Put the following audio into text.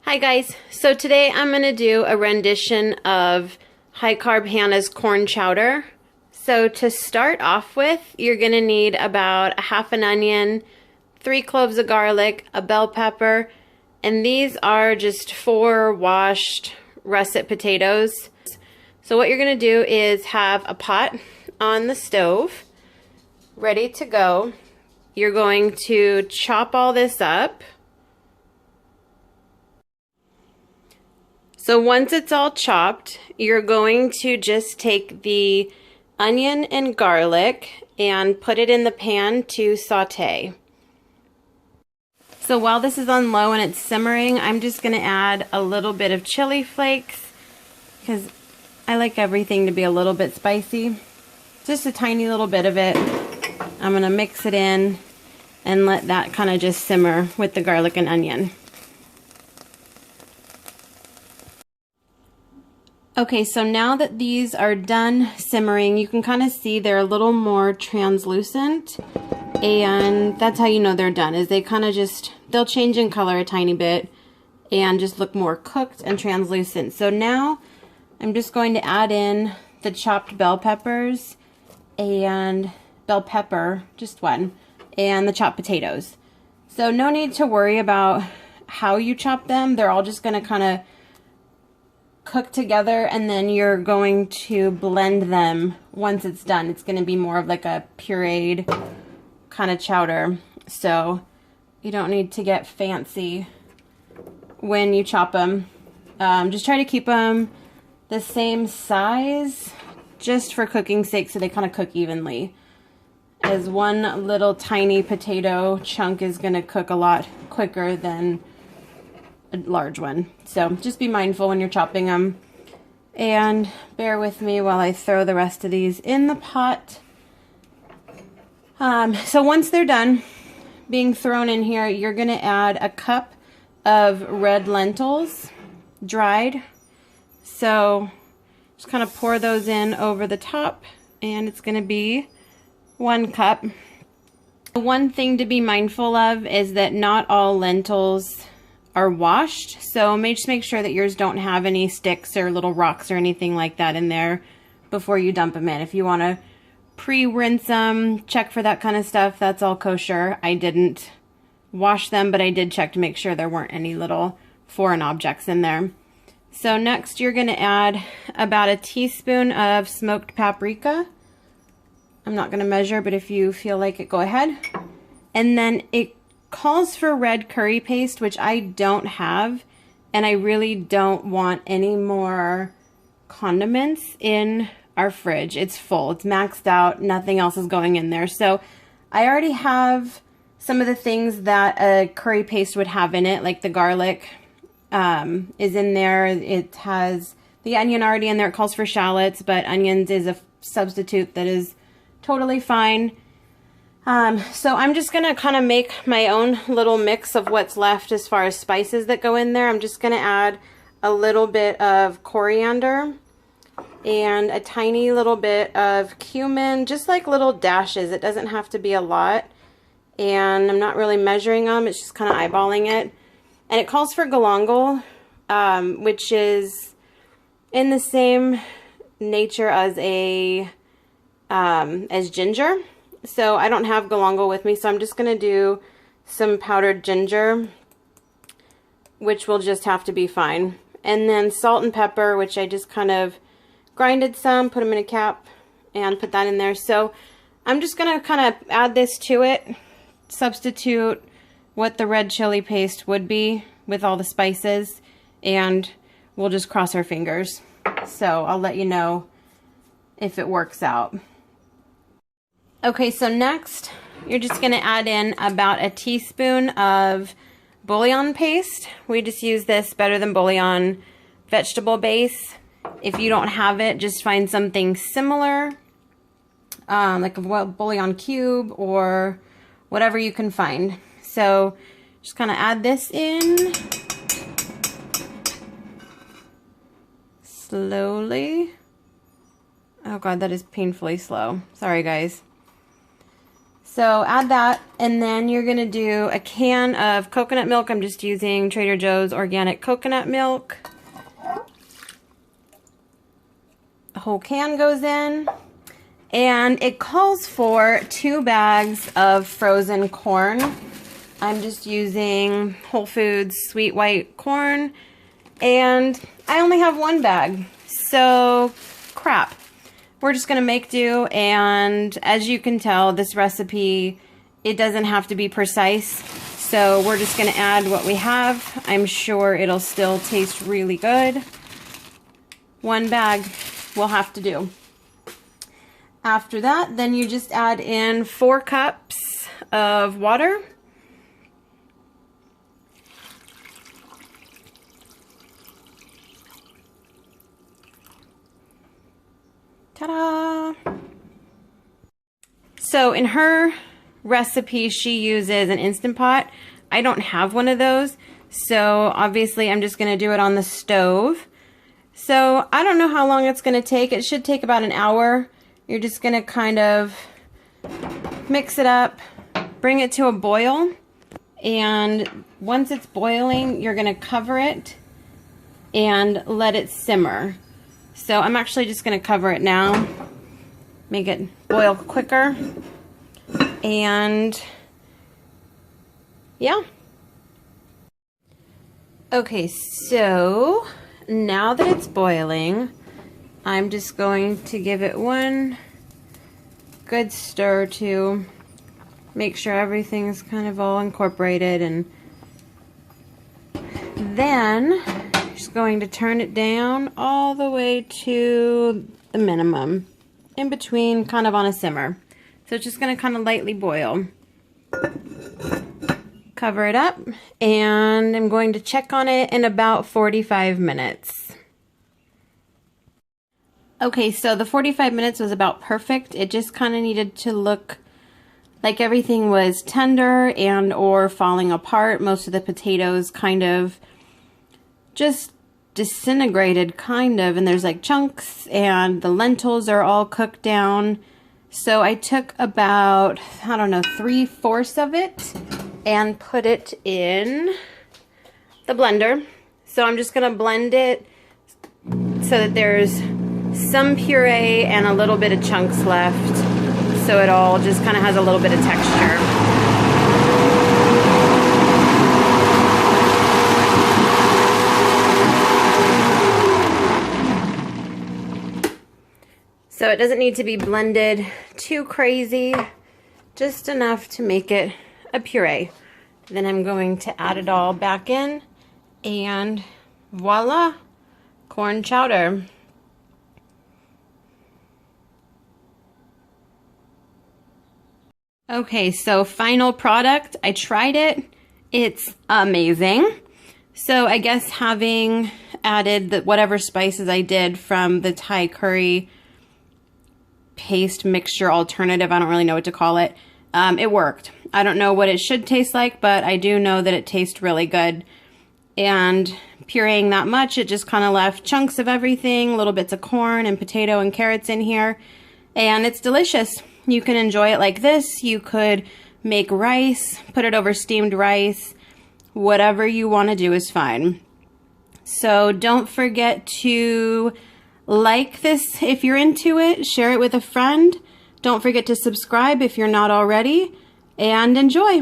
Hi guys, so today I'm going to do a rendition of High Carb Hannahs corn chowder. So to start off with, you're going to need about a half an onion, 3 cloves of garlic, a bell pepper, and these are just 4 washed russet potatoes. So what you're going to do is have a pot on the stove ready to go. You're going to chop all this up. So once it's all chopped, you're going to just take the onion and garlic and put it in the pan to saute. So while this is on low and it's simmering, I'm just going to add a little bit of chili flakes because I like everything to be a little bit spicy. Just a tiny little bit of it. I'm going to mix it in and let that kind of just simmer with the garlic and onion. Okay, so now that these are done simmering, you can kind of see they're a little more translucent, and that's how you know they're done, is they kind of just, they'll change in color a tiny bit and just look more cooked and translucent. So now I'm just going to add in the chopped bell peppers and bell pepper, just one, and the chopped potatoes. So no need to worry about how you chop them. They're all just going to kind of cook together, and then you're going to blend them once it's done. It's going to be more of like a pureed kind of chowder, so you don't need to get fancy when you chop them. Just try to keep them the same size just for cooking's sake, so they kind of cook evenly, as one little tiny potato chunk is going to cook a lot quicker than a large one. So just be mindful when you're chopping them, and bear with me while I throw the rest of these in the pot. So once they're done being thrown in here, you're going to add a cup of red lentils, dried. So just kind of pour those in over the top, and it's going to be 1 cup. One thing to be mindful of is that not all lentils are washed, so just make sure that yours don't have any sticks or little rocks or anything like that in there before you dump them in. If you want to pre-rinse them, check for that kind of stuff, that's all kosher. I didn't wash them, but I did check to make sure there weren't any little foreign objects in there. So next you're going to add about a teaspoon of smoked paprika. I'm not going to measure, but if you feel like it, go ahead. And then it calls for red curry paste, which I don't have, and I really don't want any more condiments in our fridge. It's full, it's maxed out, nothing else is going in there. So I already have some of the things that a curry paste would have in it, like the garlic is in there. It has the onion already in there. It calls for shallots, but onions is a substitute that is totally fine. So I'm just going to kind of make my own little mix of what's left as far as spices that go in there. I'm just going to add a little bit of coriander and a tiny little bit of cumin, just like little dashes. It doesn't have to be a lot, and I'm not really measuring them. It's just kind of eyeballing it. And it calls for galangal, which is in the same nature as as ginger. So I don't have galangal with me, so I'm just going to do some powdered ginger, which will just have to be fine. And then salt and pepper, which I just kind of grinded some, put them in a cap, and put that in there. So I'm just going to kind of add this to it, substitute what the red chili paste would be with all the spices, and we'll just cross our fingers. So I'll let you know if it works out. Okay, so next you're just going to add in about a teaspoon of bouillon paste. We just use this Better Than Bouillon vegetable base. If you don't have it, just find something similar, like a bouillon cube or whatever you can find. So just kind of add this in slowly. Oh God, that is painfully slow. Sorry guys. So add that, and then you're gonna do a can of coconut milk. I'm just using Trader Joe's organic coconut milk. A whole can goes in, and it calls for 2 bags of frozen corn. I'm just using Whole Foods sweet white corn, and I only have 1 bag, so crap. We're just gonna make do, and as you can tell, this recipe, it doesn't have to be precise, so we're just gonna add what we have. I'm sure it'll still taste really good. 1 bag will have to do. After that, then you just add in 4 cups of water. Ta-da! So in her recipe, she uses an Instant Pot. I don't have one of those, so obviously I'm just gonna do it on the stove. So I don't know how long it's gonna take. It should take about an hour. You're just gonna kind of mix it up, bring it to a boil, and once it's boiling, you're gonna cover it and let it simmer. So I'm actually just going to cover it now, make it boil quicker, and yeah. Okay, so now that it's boiling, I'm just going to give it one good stir to make sure everything's kind of all incorporated, and then just going to turn it down all the way to the minimum, in between, kind of on a simmer. So it's just going to kind of lightly boil. Cover it up, and I'm going to check on it in about 45 minutes. Okay, so the 45 minutes was about perfect. It just kind of needed to look like everything was tender and or falling apart. Most of the potatoes kind of just disintegrated, kind of, and there's like chunks, and the lentils are all cooked down. So I took about, I don't know, 3/4 of it and put it in the blender. So I'm just gonna blend it so that there's some puree and a little bit of chunks left, so it all just kind of has a little bit of texture. So it doesn't need to be blended too crazy, just enough to make it a puree. Then I'm going to add it all back in, and voila, corn chowder. Okay, so final product. I tried it. It's amazing. So I guess having added whatever spices I did from the Thai curry paste mixture alternative, I don't really know what to call it, it worked. I don't know what it should taste like, but I do know that it tastes really good. And pureeing that much, it just kind of left chunks of everything, little bits of corn and potato and carrots in here, and it's delicious. You can enjoy it like this. You could make rice, put it over steamed rice, whatever you want to do is fine. So don't forget to like this if you're into it, share it with a friend. Don't forget to subscribe if you're not already, and enjoy.